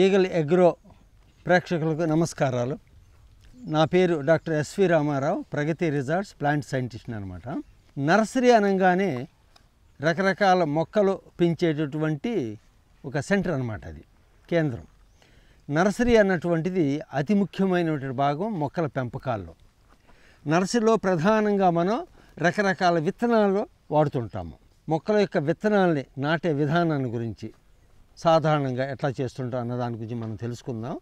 Eagle agro ప్రేక్షకులకు నమస్కారాలు. నా పేరు డాక్టర్ ఎస్వి రామారావు, ప్రగతి రిసార్ట్స్ ప్లాంట్ సైంటిస్ట్ అనమాట. నర్సరీ అనగానే రకరకాల మొక్కలు పెంచేటటువంటి ఒక సెంటర్ అనమాట, అది కేంద్రం. నర్సరీ అన్నటువంటిది అతి ముఖ్యమైనటువంటి భాగం మొక్కల పెంపకాల్లో. నర్సరీలో ప్రధానంగా మనం రకరకాల విత్తనాలు వాడుతుంటాము. మొక్కల యొక్క విత్తనాలని నాటే విధానాన్ని గురించి సాధారణంగా ఎట్లా చేస్తుంటాం అన్న దాని గురించి మనం తెలుసుకుందాం.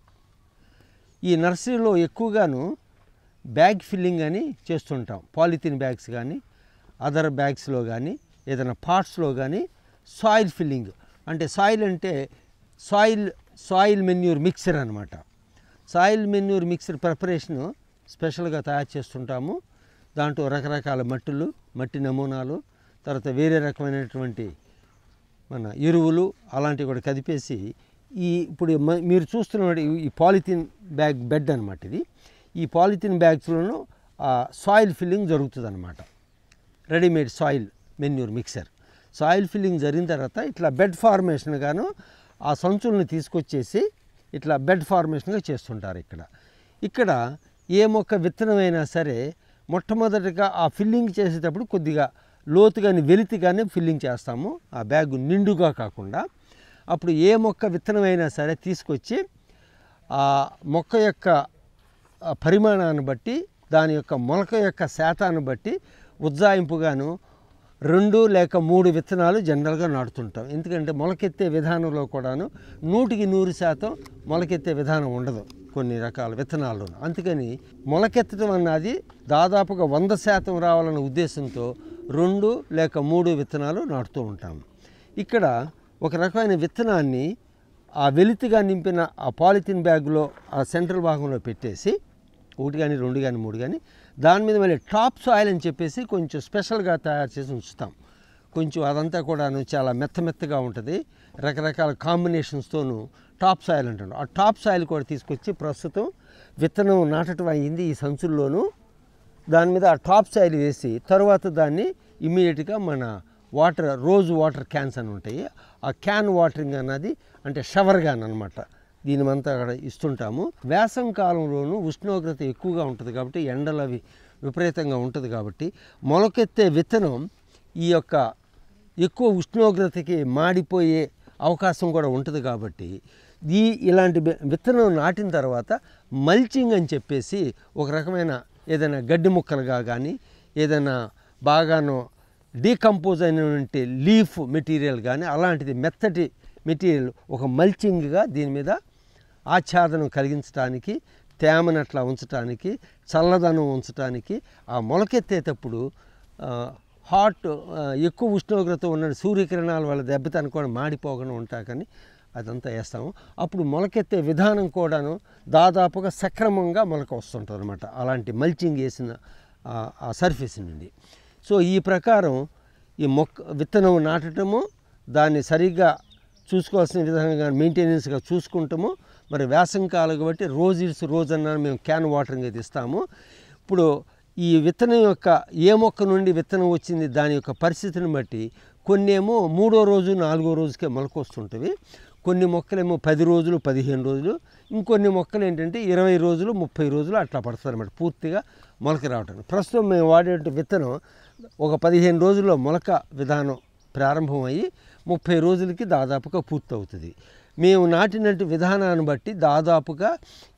ఈ నర్సరీలో ఎక్కువగాను బ్యాగ్ ఫిల్లింగ్ అని చేస్తుంటాం. పాలిథిన్ బ్యాగ్స్ కానీ అదర్ బ్యాగ్స్లో కానీ ఏదైనా పాట్స్లో కానీ సాయిల్ ఫిల్లింగ్, అంటే సాయిల్ అంటే సాయిల్ మెన్యూర్ మిక్సర్ అనమాట. సాయిల్ మెన్యూర్ మిక్సర్ ప్రిపరేషను స్పెషల్గా తయారు చేస్తుంటాము. దాంట్లో రకరకాల మట్టి నమూనాలు, తర్వాత వేరే రకమైనటువంటి మన ఎరువులు అలాంటివి కూడా కదిపేసి ఇప్పుడు మీరు చూస్తున్న ఈ పాలిథిన్ బ్యాగ్ బెడ్ అనమాట. ఇది ఈ పాలిథిన్ బ్యాగ్స్లోనూ సాయిల్ ఫిల్లింగ్ జరుగుతుంది అనమాట. Readymade soil manure mixer. Soil filling జరిగిన తర్వాత ఇట్లా బెడ్ ఫార్మేషన్గాను ఆ సంచులను తీసుకొచ్చేసి ఇట్లా బెడ్ ఫార్మేషన్గా చేస్తుంటారు. ఇక్కడ ఏ మొక్క విత్తనమైనా సరే మొట్టమొదటిగా ఆ ఫిల్లింగ్ చేసేటప్పుడు కొద్దిగా లోతుగాని వెలితిగానే ఫిల్లింగ్ చేస్తాము, ఆ బ్యాగ్ నిండుగా కాకుండా. అప్పుడు ఏ మొక్క విత్తనమైనా సరే తీసుకొచ్చి ఆ మొక్క యొక్క పరిమాణాన్ని బట్టి, దాని యొక్క మొలక యొక్క శాతాన్ని బట్టి ఉజ్జాయింపుగాను 2 లేక 3 విత్తనాలు జనరల్గా నాటుతుంటాం. ఎందుకంటే మొలకెత్తే విధానంలో కూడాను 100% మొలకెత్తే విధానం ఉండదు కొన్ని రకాల విత్తనాల్లో. అందుకని మొలకెత్తడం అన్నది దాదాపుగా 100% రావాలన్న ఉద్దేశంతో 2 లేక 3 విత్తనాలు నాటుతూ ఉంటాము. ఇక్కడ ఒక రకమైన విత్తనాన్ని ఆ వెలితిగా నింపిన ఆ పాలిథిన్ బ్యాగ్లో ఆ సెంట్రల్ భాగంలో పెట్టేసి 1 కానీ 2 కానీ 3 కానీ దాని మీద మళ్ళీ టాప్ సాయిల్ అని చెప్పేసి కొంచెం స్పెషల్గా తయారు చేసి ఉంచుతాం. కొంచెం అదంతా కూడాను చాలా మెత్తగా ఉంటుంది. రకరకాల కాంబినేషన్స్తోనూ టాప్ సాయిల్ అంటాడు. ఆ టాప్ సాయిల్ కూడా తీసుకొచ్చి ప్రస్తుతం విత్తనం నాటడం అయ్యింది ఈ సంచుల్లోనూ. దాని మీద ఆ టాప్ సాయిల్ వేసి తర్వాత దాన్ని ఇమ్మీడియట్గా మన రోజ్ వాటర్ క్యాన్స్ అని ఉంటాయి, ఆ క్యాన్ వాటరింగ్ అన్నది అంటే షవర్ గాన్ అనమాట, దీనిమంతా అక్కడ ఇస్తుంటాము. వేసవి కాలంలోనూ ఉష్ణోగ్రత ఎక్కువగా ఉంటుంది కాబట్టి, ఎండలు అవి విపరీతంగా ఉంటుంది కాబట్టి మొలకెత్తే విత్తనం ఈ యొక్క ఎక్కువ ఉష్ణోగ్రతకి మాడిపోయే అవకాశం కూడా ఉంటుంది కాబట్టి ఇలాంటి విత్తనం నాటిన తర్వాత మల్చింగ్ అని చెప్పేసి ఒక రకమైన ఏదైనా గడ్డి ముక్కలుగా కానీ ఏదైనా బాగానో డీకంపోజ్ అయినటువంటి లీఫ్ మెటీరియల్ కానీ అలాంటిది మెత్తటి మెటీరియల్ ఒక మల్చింగ్గా దీని మీద ఆచ్ఛాదనం కలిగించడానికి, తేమను అట్లా ఉంచడానికి, చల్లదనం ఉంచడానికి, ఆ మొలకెత్తేటప్పుడు ఎక్కువ ఉష్ణోగ్రత ఉన్న సూర్యకిరణాల వల్ల దెబ్బతాన్ని కూడా మాడిపోకుండా ఉంటాకని అదంతా వేస్తాము. అప్పుడు మొలకెత్తే విధానం కూడాను దాదాపుగా సక్రమంగా మొలక వస్తుంటుంది అనమాట, అలాంటి మల్చింగ్ వేసిన ఆ సర్ఫేస్ నుండి. సో ఈ ప్రకారం ఈ విత్తనం నాటటము, దాన్ని సరిగ్గా చూసుకోవాల్సిన విధంగా మెయింటెనెన్స్గా చూసుకుంటాము. మరి వేసంకాలం కాబట్టి రోజు అన్న మేము క్యాన్ వాటరింగ్ అయితే ఇస్తాము. ఇప్పుడు ఈ విత్తనం యొక్క ఏ మొక్క నుండి విత్తనం వచ్చింది దాని యొక్క పరిస్థితిని బట్టి కొన్నేమో 3వ రోజు 4వ రోజుకే మొలక వస్తుంటవి, కొన్ని మొక్కలేమో 10 రోజులు 15 రోజులు, ఇంకొన్ని మొక్కలు ఏంటంటే 20 రోజులు 30 రోజులు అట్లా పడుతుంది అన్నమాట పూర్తిగా మొలక రావటానికి. ప్రస్తుతం మేము వాడే విత్తనం ఒక 15 రోజుల్లో మొలక విధానం ప్రారంభమయ్యి 30 రోజులకి దాదాపుగా పూర్తవుతుంది. మేము నాటినట్టు విధానాన్ని బట్టి దాదాపుగా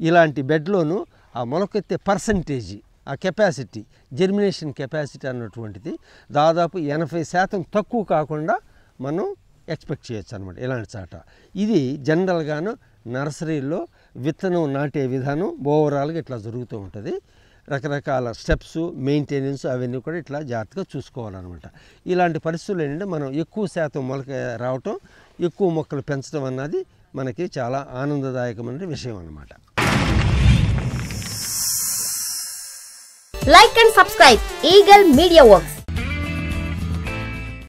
ఇలాంటి బెడ్లోనూ ఆ మొలకెత్తే పర్సంటేజీ, ఆ కెపాసిటీ, జెర్మినేషన్ కెపాసిటీ అన్నటువంటిది దాదాపు 80% తక్కువ కాకుండా మనం ఎక్స్పెక్ట్ చేయొచ్చు అనమాట ఇలాంటి చాట. ఇది జనరల్గాను నర్సరీలో విత్తనం నాటే విధానం ఓవరాల్గా ఇట్లా జరుగుతూ ఉంటుంది. రకరకాల స్టెప్స్, మెయింటెనెన్స్ అవన్నీ కూడా ఇట్లా జాగ్రత్తగా చూసుకోవాలన్నమాట. ఇలాంటి పరిస్థితులు ఏంటంటే మనం ఎక్కువ శాతం మొలక రావటం, ఎక్కువ మొక్కలు పెంచడం అన్నది మనకి చాలా ఆనందదాయకమైన విషయం అన్నమాట. Like and subscribe Eagle Media Works.